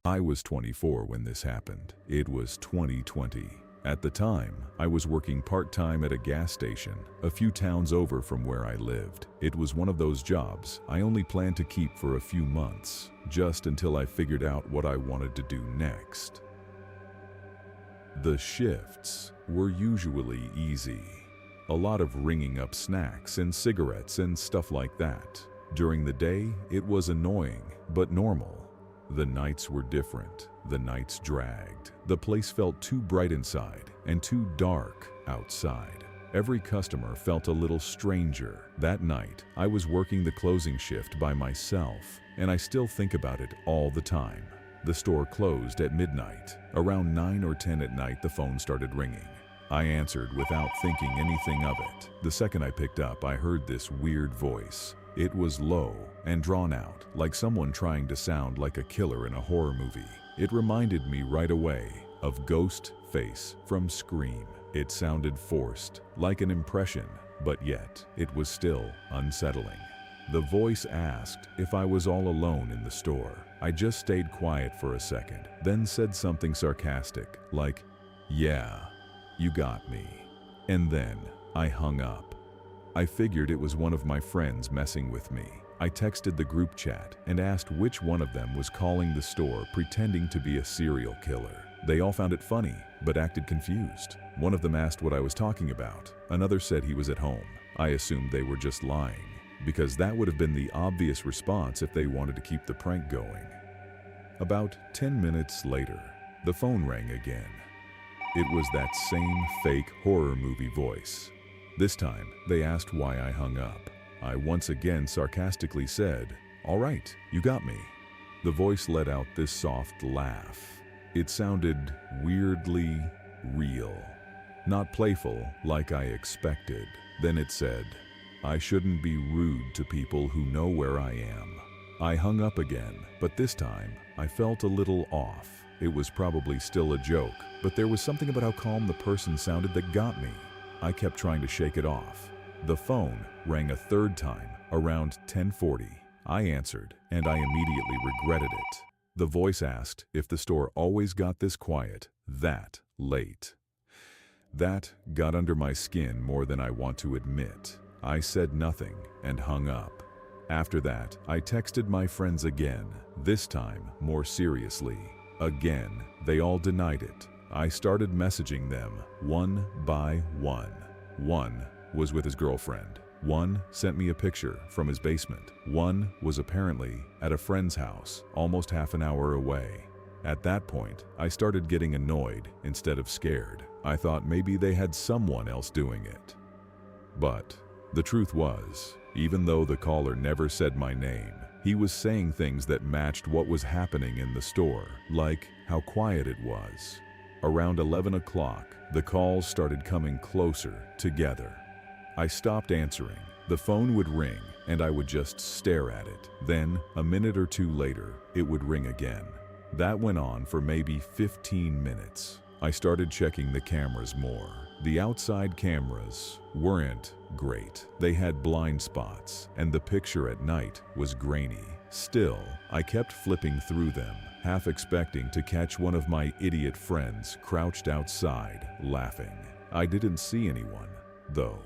I was 24 when this happened. It was 2020. At the time, I was working part-time at a gas station, a few towns over from where I lived. It was one of those jobs I only planned to keep for a few months, just until I figured out what I wanted to do next. The shifts were usually easy. A lot of ringing up snacks and cigarettes and stuff like that. During the day, it was annoying, but normal. The nights were different. The nights dragged. The place felt too bright inside and too dark outside. Every customer felt a little stranger. That night, I was working the closing shift by myself, and I still think about it all the time. The store closed at midnight. Around 9 or 10 at night, the phone started ringing. I answered without thinking anything of it. The second I picked up, I heard this weird voice. It was low and drawn out, like someone trying to sound like a killer in a horror movie. It reminded me right away of Ghostface from Scream. It sounded forced, like an impression, but yet it was still unsettling. The voice asked if I was all alone in the store. I just stayed quiet for a second, then said something sarcastic, like, "Yeah, you got me." And then I hung up. I figured it was one of my friends messing with me. I texted the group chat and asked which one of them was calling the store pretending to be a serial killer. They all found it funny, but acted confused. One of them asked what I was talking about. Another said he was at home. I assumed they were just lying, because that would have been the obvious response if they wanted to keep the prank going. About 10 minutes later, the phone rang again. It was that same fake horror movie voice. This time, they asked why I hung up. I once again sarcastically said, "All right, you got me." The voice let out this soft laugh. It sounded weirdly real, not playful like I expected. Then it said, "I shouldn't be rude to people who know where I am." I hung up again, but this time I felt a little off. It was probably still a joke, but there was something about how calm the person sounded that got me. I kept trying to shake it off. The phone rang a third time, around 10:40. I answered, and I immediately regretted it. The voice asked if the store always got this quiet, that late. That got under my skin more than I want to admit. I said nothing and hung up. After that, I texted my friends again, this time more seriously. Again, they all denied it. I started messaging them, one by one. One was with his girlfriend. One sent me a picture from his basement. One was apparently at a friend's house, almost half an hour away. At that point, I started getting annoyed instead of scared. I thought maybe they had someone else doing it. But the truth was, even though the caller never said my name, he was saying things that matched what was happening in the store, like how quiet it was. Around 11 o'clock, the calls started coming closer together. I stopped answering. The phone would ring, and I would just stare at it. Then, a minute or two later, it would ring again. That went on for maybe 15 minutes. I started checking the cameras more. The outside cameras weren't great. They had blind spots, and the picture at night was grainy. Still, I kept flipping through them, half expecting to catch one of my idiot friends crouched outside, laughing. I didn't see anyone, though.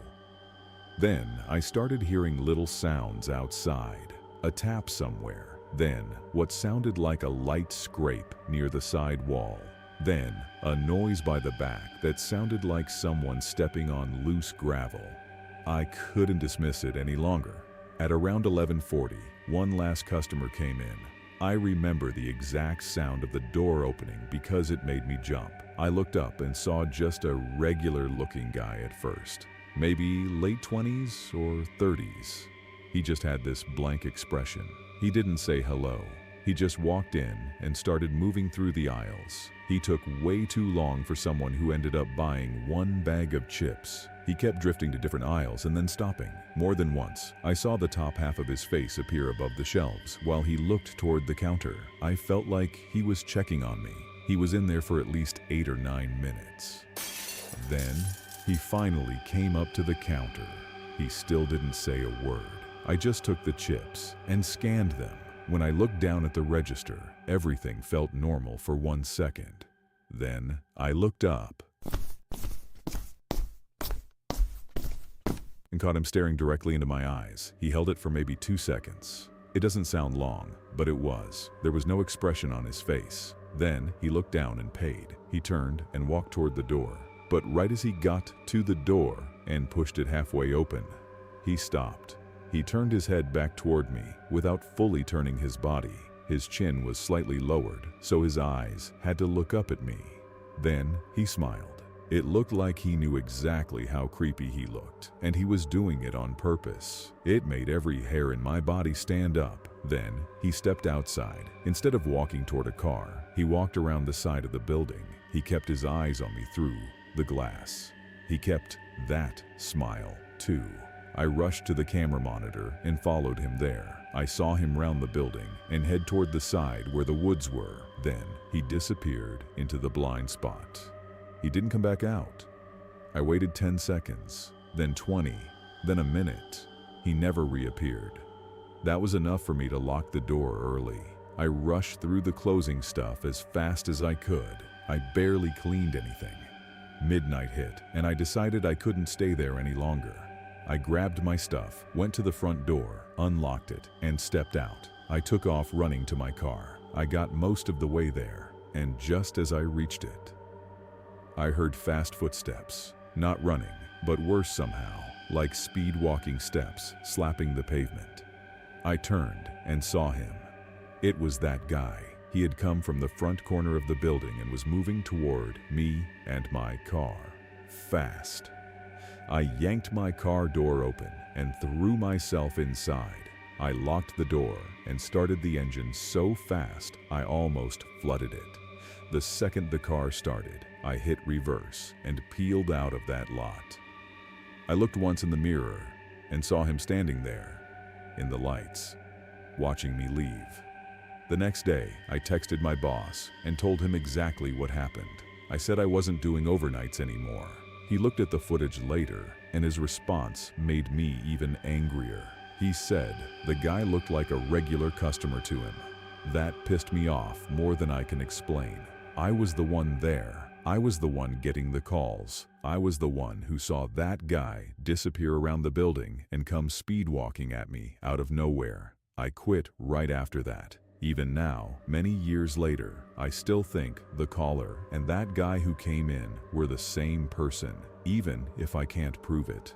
Then I started hearing little sounds outside, a tap somewhere, then what sounded like a light scrape near the side wall, then a noise by the back that sounded like someone stepping on loose gravel. I couldn't dismiss it any longer. At around 11:40, one last customer came in. I remember the exact sound of the door opening because it made me jump. I looked up and saw just a regular-looking guy at first. Maybe late 20s or 30s. He just had this blank expression. He didn't say hello. He just walked in and started moving through the aisles. He took way too long for someone who ended up buying one bag of chips. He kept drifting to different aisles and then stopping. More than once, I saw the top half of his face appear above the shelves while he looked toward the counter. I felt like he was checking on me. He was in there for at least 8 or 9 minutes. Then, he finally came up to the counter. He still didn't say a word. I just took the chips and scanned them. When I looked down at the register, everything felt normal for 1 second. Then I looked up and caught him staring directly into my eyes. He held it for maybe 2 seconds. It doesn't sound long, but it was. There was no expression on his face. Then he looked down and paid. He turned and walked toward the door. But right as he got to the door and pushed it halfway open, he stopped. He turned his head back toward me without fully turning his body. His chin was slightly lowered, so his eyes had to look up at me. Then he smiled. It looked like he knew exactly how creepy he looked, and he was doing it on purpose. It made every hair in my body stand up. Then he stepped outside. Instead of walking toward a car, he walked around the side of the building. He kept his eyes on me through the glass. He kept that smile, too. I rushed to the camera monitor and followed him there. I saw him round the building and head toward the side where the woods were. Then he disappeared into the blind spot. He didn't come back out. I waited 10 seconds, then 20, then a minute. He never reappeared. That was enough for me to lock the door early. I rushed through the closing stuff as fast as I could. I barely cleaned anything. Midnight hit, and I decided I couldn't stay there any longer. I grabbed my stuff, went to the front door, unlocked it, and stepped out. I took off running to my car. I got most of the way there, and just as I reached it, I heard fast footsteps, not running, but worse somehow, like speed walking steps slapping the pavement. I turned and saw him. It was that guy. He had come from the front corner of the building and was moving toward me and my car. Fast. I yanked my car door open and threw myself inside. I locked the door and started the engine so fast I almost flooded it. The second the car started, I hit reverse and peeled out of that lot. I looked once in the mirror and saw him standing there, in the lights, watching me leave. The next day, I texted my boss and told him exactly what happened. I said I wasn't doing overnights anymore. He looked at the footage later, and his response made me even angrier. He said the guy looked like a regular customer to him. That pissed me off more than I can explain. I was the one there. I was the one getting the calls. I was the one who saw that guy disappear around the building and come speed walking at me out of nowhere. I quit right after that. Even now, many years later, I still think the caller and that guy who came in were the same person, even if I can't prove it.